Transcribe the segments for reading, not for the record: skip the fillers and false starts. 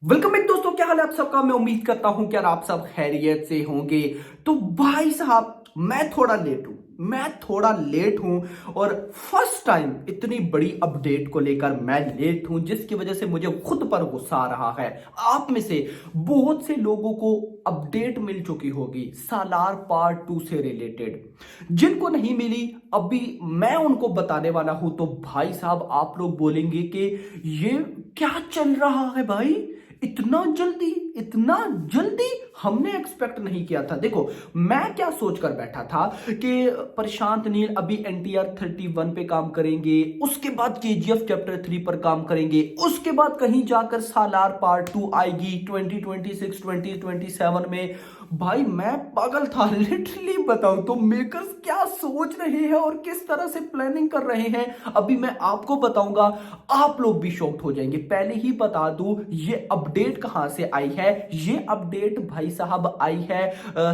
Welcome back दोस्तों, क्या हाल है आप सबका। मैं उम्मीद करता हूं कि यार आप सब खैरियत से होंगे। तो भाई साहब मैं थोड़ा लेट हूं और फर्स्ट टाइम इतनी बड़ी अपडेट को लेकर मैं लेट हूं, जिसकी वजह से मुझे खुद पर गुस्सा आ रहा है। आप में से बहुत से लोगों को अपडेट मिल चुकी होगी सालार पार्ट 2 से रिलेटेड। जिनको नहीं मिली अभी मैं उनको बताने वाला हूं। तो भाई साहब आप लोग बोलेंगे कि ये क्या चल रहा है भाई, इतना जल्दी हमने एक्सपेक्ट नहीं किया था। देखो, मैं क्या सोचकर बैठा था कि प्रशांत नील अभी एनटीआर 31 पे काम करेंगे, उसके बाद केजीएफ चैप्टर 3 पर काम करेंगे, उसके बाद कहीं जाकर सालार पार्ट 2 आएगी 2026 2027 में। भाई मैं पागल था लिटरली। बताऊं तो मेकर्स क्या सोच रहे हैं और किस तरह से प्लानिंग कर रहे हैं अभी मैं आपको बताऊंगा। आप लोग भी शॉक्ड हो जाएंगे। पहले ही बता दूं, ये अपडेट कहां से आई है। ये अपडेट भाई साहब आई है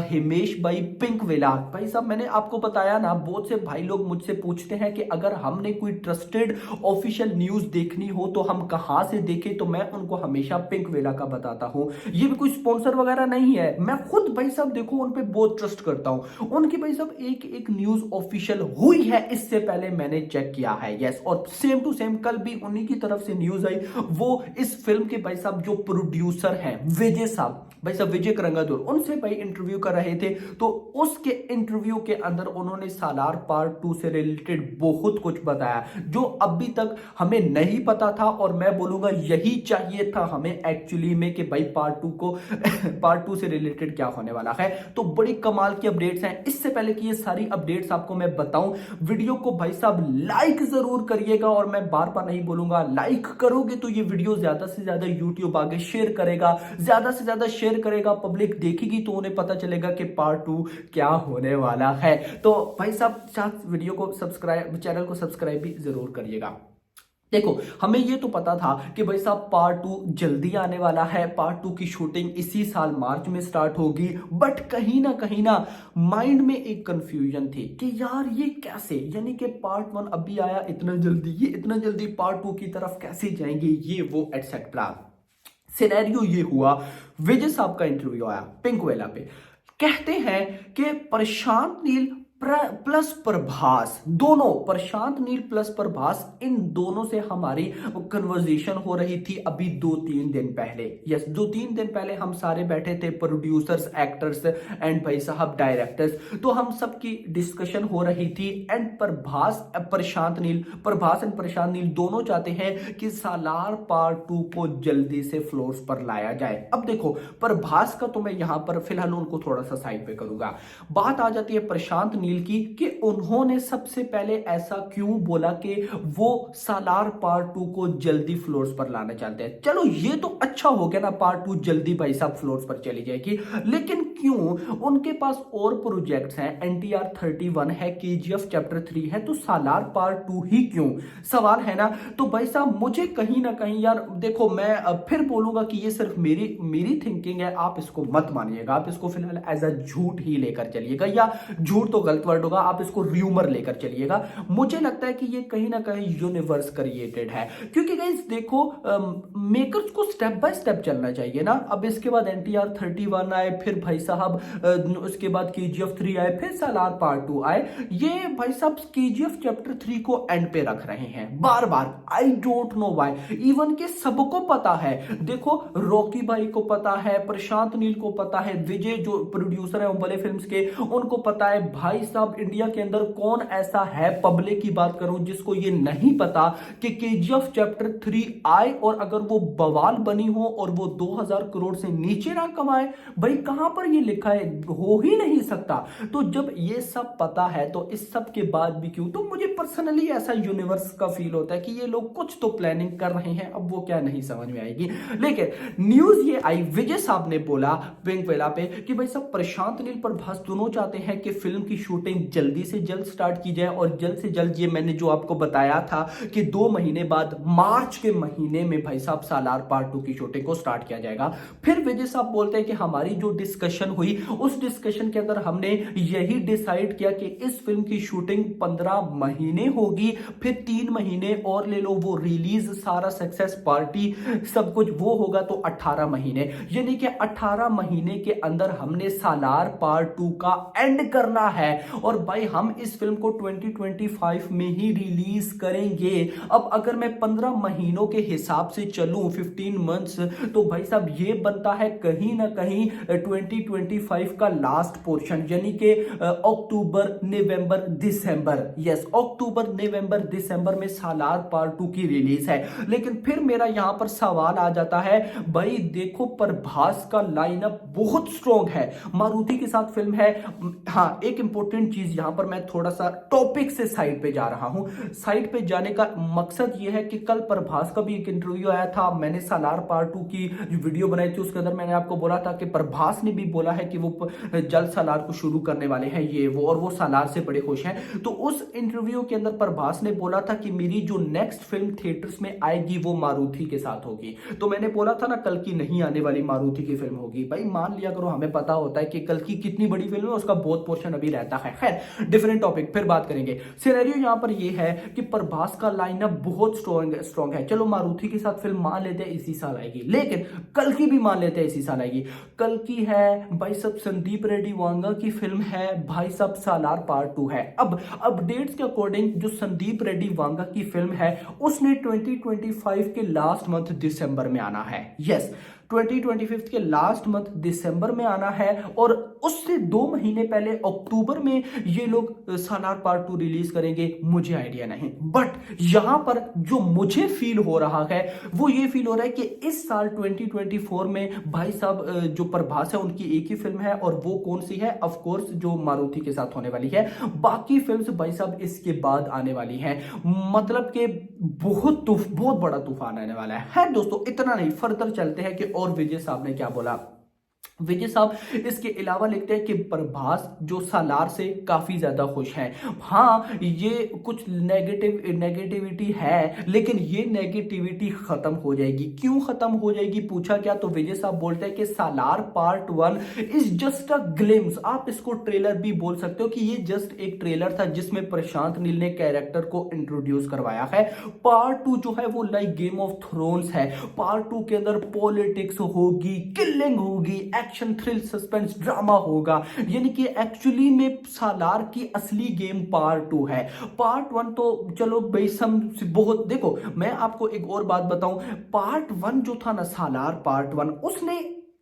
हिमेश भाई पिंकविला। भाई साहब मैंने आपको बताया ना, बहुत से भाई लोग मुझसे पूछते हैं कि अगर हमने कोई ट्रस्टेड ऑफिशियल न्यूज देखनी हो तो हम कहां से देखें, तो मैं उनको हमेशा पिंकविला का बताता हूं। ये भी कोई स्पॉन्सर वगैरह नहीं है, मैं खुद भाई साहब देखो उन पे बहुत ट्रस्ट करता हूं। उनकी भाई साहब एक एक न्यूज ऑफिशियल हुई है, इससे पहले मैंने चेक किया है। यस, और सेम टू सेम कल भी उन्हीं की तरफ से न्यूज आई। वो इस फिल्म के भाई साहब जो प्रोड्यूसर हैं विजय साहब, भाई साहब विजय करंगादुर, उनसे भाई इंटरव्यू कर रहे थे। तो उसके इंटरव्यू के अंदर उन्होंने सालार पार्ट 2 से रिलेटेड बहुत कुछ बताया जो अभी तक हमें नहीं पता था। और मैं बोलूंगा यही चाहिए था हमें एक्चुअली में कि भाई पार्ट 2 को पार्ट 2 से रिलेटेड क्या होने वाला है। तो बड़ी कमाल की अपडेट्स हैं। इससे पहले कि ये सारी अपडेट्स आपको मैं बताऊं, वीडियो को भाई साहब लाइक जरूर करिएगा। और मैं बार बार नहीं बोलूंगा, लाइक करोगे तो ये वीडियो ज्यादा से ज्यादा यूट्यूब आगे शेयर करेगा, ज्यादा से ज्यादा शेयर करेगा, पब्लिक देखेगी तो उन्हें पता चलेगा कि पार्ट 2 क्या होने वाला है। तो भाई साहब साथ वीडियो को सब्सक्राइब, चैनल को सब्सक्राइब भी जरूर करिएगा। देखो, हमें ये तो पता था कि भाई साहब पार्ट 2 जल्दी आने वाला है। पार्ट 2 की शूटिंग इसी साल मार्च में स्टार्ट होगी। बट कहीं ना माइंड में एक कंफ्यूजन थी कि यार ये कैसे, यानी कि पार्ट 1 अभी आया इतना जल्दी, ये इतना जल्दी पार्ट 2 की तरफ कैसे जाएंगे, ये वो एटसेट्रा। सिनेरियो ये हुआ, विजय साहब का इंटरव्यू आया पिंकवेला पे। कहते हैं कि प्रशांत नील प्लस प्रभास, दोनों प्रशांत नील प्लस प्रभास, इन दोनों से हमारी कन्वर्सेशन हो रही थी अभी 2-3 दिन पहले। यस, 2-3 दिन पहले हम सारे बैठे थे, प्रोड्यूसर्स, एक्टर्स एंड भाई साहब डायरेक्टर्स। तो हम सबकी डिस्कशन हो रही थी। एंड प्रभास एंड प्रशांत नील दोनों चाहते हैं कि सालार पार्ट 2 को जल्दी से फ्लोर्स पर लाया जाए। अब देखो, प्रभास का तो मैं यहां पर फिलहाल उनको थोड़ा सा साइड पे करूंगा। बात आ जाती है प्रशांत नील की कि उन्होंने सबसे पहले ऐसा क्यों बोला कि वो सालार पार्ट 2 को जल्दी फ्लोर्स पर लाना चाहते हैं। चलो ये तो अच्छा हो गया ना, पार्ट 2 जल्दी भाई साहब फ्लोर्स पर चली जाएगी। लेकिन क्यों, उनके पास और प्रोजेक्ट्स हैं, एनटीआर 31 है, केजीएफ चैप्टर 3 है, तो सालार पार्ट 2 ही क्यों, सवाल है ना। तो भाई साहब मुझे कहीं ना कहीं यार, देखो मैं फिर बोलूंगा कि ये सिर्फ मेरी मेरी थिंकिंग है, आप इसको मत मानिएगा। आप इसको फिलहाल एज अ झूठ ही लेकर चलिएगा, या झूठ तो गलत वर्ड होगा, आप इसको र्यूमर लेकर चलिएगा। मुझे लगता है कि ये कहीं ना कहीं यूनिवर्स क्रिएटेड है, क्योंकि गाइस देखो, मेकर्स को स्टेप बाय स्टेप चलना चाहिए ना। अब इसके बाद एनटीआर 31 आए, फिर भाई साहब उसके बाद केजीएफ 3 आए, फिर सालार पार्ट 2 आए। ये भाई साहब केजीएफ चैप्टर 3 को एंड पे रख रहे हैं बार बार। I don't know why, even के सबको पता है। देखो, रॉकी भाई को पता है, प्रशांत नील को पता है, विजय जो प्रोड्यूसर है बड़े फिल्म्स के, उनको पता है। भाई साहब इंडिया के अंदर कौन ऐसा है, पब्लिक की बात करूं, जिसको ये नहीं पता कि केजीएफ चैप्टर 3 आए और अगर वो बवाल बनी हो और वो 2000 करोड़ से नीचे ना कमाए। भाई कहां पर ये लिखा है, हो ही नहीं सकता। तो जब ये सब पता है तो इस सब के बाद भी क्यों, तो मुझे पर्सनली ऐसा यूनिवर्स का फील होता है कि ये लोग कुछ तो प्लानिंग कर रहे हैं। अब वो क्या नहीं समझ में आएगी। लेकिन न्यूज ये आई, विजय साहब ने बोला पिंकवेला पे कि भाई साहब प्रशांत नील प्रभास दोनों चाहते हैं कि फिल्म की शूटिंग जल्दी से जल्द स्टार्ट की जाए, और जल्द से जल्द, ये मैंने जो आपको बताया था कि 2 महीने बाद मार्च के महीने में भाई साहब सालार पार्ट 2 की शूटिंग को स्टार्ट किया जाएगा। फिर विजय साहब बोलते हैं कि हमारी जो डिस्कशन हुई, उस डिस्कशन के अंदर हमने यही डिसाइड किया कि इस फिल्म की शूटिंग 15 महीने होगी, फिर 3 महीने और ले लो, वो रिलीज सारा सक्सेस पार्टी सब कुछ वो होगा तो 18 महीने, यानी कि 18 महीने के अंदर हमने सालार पार्ट 2 का एंड करना है। और भाई हम इस फिल्म को 2025 में ही रिलीज करेंगे। अब अगर मैं 15 महीनों के हिसाब से चलूं, 15 मंथ्स, तो भाई साहब ये बनता है कहीं ना कहीं 2025 का लास्ट पोर्शन, यानी कि अक्टूबर नवंबर दिसंबर, यस अक्टूबर नवंबर दिसंबर में सालार पार्ट 2 की रिलीज है। लेकिन फिर मेरा यहां पर सवाल आ जाता है, भाई देखो प्रभास का लाइनअप बहुत स्ट्रॉन्ग है, मारुति के साथ फिल्म है। हाँ, एक इंपॉर्टेंट चीज यहां पर मैं थोड़ा सा टॉपिक से साइड पे जा रहा हूं। साइड पे जाने का मकसद यह है कि कल प्रभास का भी एक इंटरव्यू आया था, मैंने सालार पार्ट 2 की जो वीडियो बनाई थी उसके अंदर मैंने आपको बोला था कि प्रभास ने भी बोला है कि वो जल्द सालार को शुरू करने वाले हैं ये वो, और वो सालार से बड़े खुश हैं। तो उस इंटरव्यू के अंदर प्रभास ने बोला था कि मेरी जो नेक्स्ट फिल्म थिएटर्स में आएगी वो मारुति के साथ होगी। तो मैंने बोला था ना कल की नहीं आने वाली मारुति की फिल्म होगी, भाई मान लिया करो, हमें पता होता है कि कल की कितनी बड़ी फिल्म है, उसका बहुत पोर्शन अभी रहता है। खैर डिफरेंट टॉपिक, फिर बात करेंगे। सिनेरियो यहां पर ये है कि प्रभास का लाइनअप बहुत स्ट्रॉन्ग है। चलो मारुति के साथ फिल्म मान लेते हैं इसी साल आएगी, लेकिन कल की भी मान लेते हैं इसी साल आएगी। कल की है भाई साहब संदीप रेड्डी वांगा की फिल्म है भाई साहब सालार पार्ट 2 है। अब अपडेट्स के अकॉर्डिंग जो संदीप रेड्डी वांगा की फिल्म है उसने 2025 के लास्ट मंथ दिसंबर में आना है। यस 2025 के लास्ट मंथ दिसंबर में आना है, और उससे 2 महीने पहले अक्टूबर में ये लोग सालार पार्ट 2 रिलीज करेंगे। मुझे आइडिया नहीं, बट यहां पर जो मुझे फील हो रहा है वो ये फील हो रहा है कि इस साल 2024 में भाई साहब जो प्रभास है उनकी एक ही फिल्म है, और वो कौन सी है, ऑफ कोर्स जो मारुति के साथ होने वाली है। बाकी फिल्म्स भाई साहब इसके बाद आने वाली हैं, मतलब कि बहुत बड़ा तूफान आने वाला है दोस्तों। इतना नहीं, फर्दर चलते हैं कि और विजय साहब ने क्या बोला। विजय साहब इसके अलावा लिखते हैं कि प्रभास जो सालार से काफी ज्यादा खुश हैं। हाँ, ये कुछ नेगेटिविटी है, लेकिन ये नेगेटिविटी खत्म हो जाएगी। क्यों खत्म हो जाएगी पूछा क्या, तो विजय साहब बोलते हैं कि Salaar part 1 is just a glimpse, आप इसको ट्रेलर भी बोल सकते हो कि ये जस्ट एक ट्रेलर था जिसमें प्रशांत नील ने कैरेक्टर को इंट्रोड्यूस करवाया है। पार्ट 2 जो है वो लाइक गेम ऑफ थ्रोन्स है। पार्ट 2 के अंदर पॉलिटिक्स होगी, किलिंग होगी, एक्शन थ्रिल सस्पेंस ड्रामा होगा, यानी कि एक्चुअली में सालार की असली गेम पार्ट 2 है। पार्ट 1 तो चलो बेसम बहुत, देखो मैं आपको एक और बात बताऊं, पार्ट 1 जो था ना सालार पार्ट 1, उसने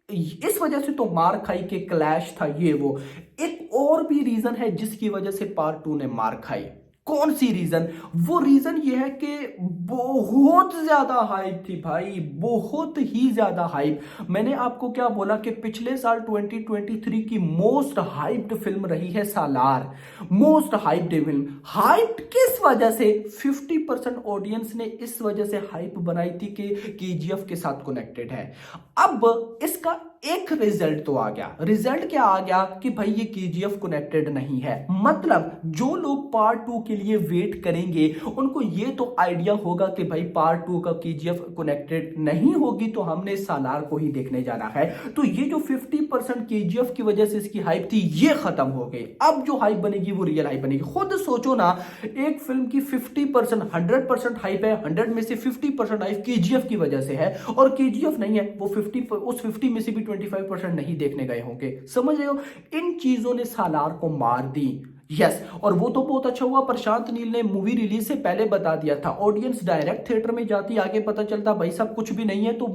इस वजह से तो मार खाई के क्लैश था ये वो। एक और भी रीजन है जिसकी वजह से पार्ट 2 ने मार खाई। कौन सी रीजन, वो रीजन ये है कि बहुत ज्यादा हाइप थी भाई, बहुत ही ज्यादा हाइप। मैंने आपको क्या बोला कि पिछले साल 2023 की मोस्ट हाइप्ड फिल्म रही है सालार, मोस्ट हाइप्ड फिल्म। हाइप किस वजह से, 50% ऑडियंस ने इस वजह से हाइप बनाई थी कि केजीएफ के साथ कनेक्टेड है। अब इसका एक रिजल्ट तो आ गया। रिजल्ट क्या आ गया कि भाई ये केजीएफ कनेक्टेड नहीं है, मतलब जो लोग पार्ट 2 के लिए वेट करेंगे उनको ये तो आइडिया होगा कि भाई पार्ट 2 का केजीएफ कनेक्टेड नहीं होगी, तो हमने सालार को ही देखने जाना है। तो ये जो 50% केजीएफ की वजह से इसकी हाइप थी ये खत्म हो गई। अब जो हाइप बनेगी वो रियल हाइप बनेगी। खुद सोचो ना, एक फिल्म की 50% 100% हाइप है, 100 में से 50% हाइप केजीएफ की वजह से है, और केजीएफ नहीं है वो 50, उस 50 में से भी 25% नहीं देखने गए होंगे। समझ रहे हो, इन चीजों ने सालार को मार दी। यस, और वो तो बहुत अच्छा हुआ, प्रशांत नील ने मूवी रिलीज से पहले बता दिया था। ऑडियंस डायरेक्ट थिएटर में जाती, आगे पता चलता भाई सब कुछ भी नहीं है तो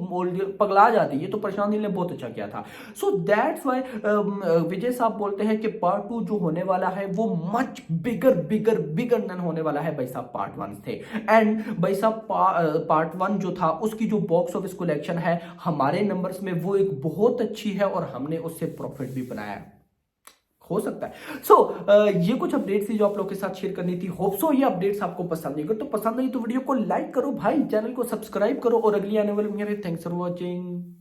पगला जाती है। तो प्रशांत नील ने बहुत अच्छा किया था। सो दैट्स व्हाई विजय साहब बोलते हैं कि पार्ट 2 जो होने वाला है वो मच बिगर नन होने वाला है भाई साहब पार्ट 1 थे। एंड भाई साहब पार्ट 1 जो था उसकी जो बॉक्स ऑफिस कलेक्शन है हमारे नंबर्स में वो एक बहुत अच्छी है, और हमने उससे प्रॉफिट भी बनाया हो सकता है। सो ये कुछ अपडेट्स थी जो आप लोग के साथ शेयर करनी थी। होप सो ये अपडेट्स आपको पसंद नहीं, तो पसंद नहीं तो वीडियो को लाइक करो भाई, चैनल को सब्सक्राइब करो, और अगली आने वाली वीडियो में थैंक्स फॉर वॉचिंग।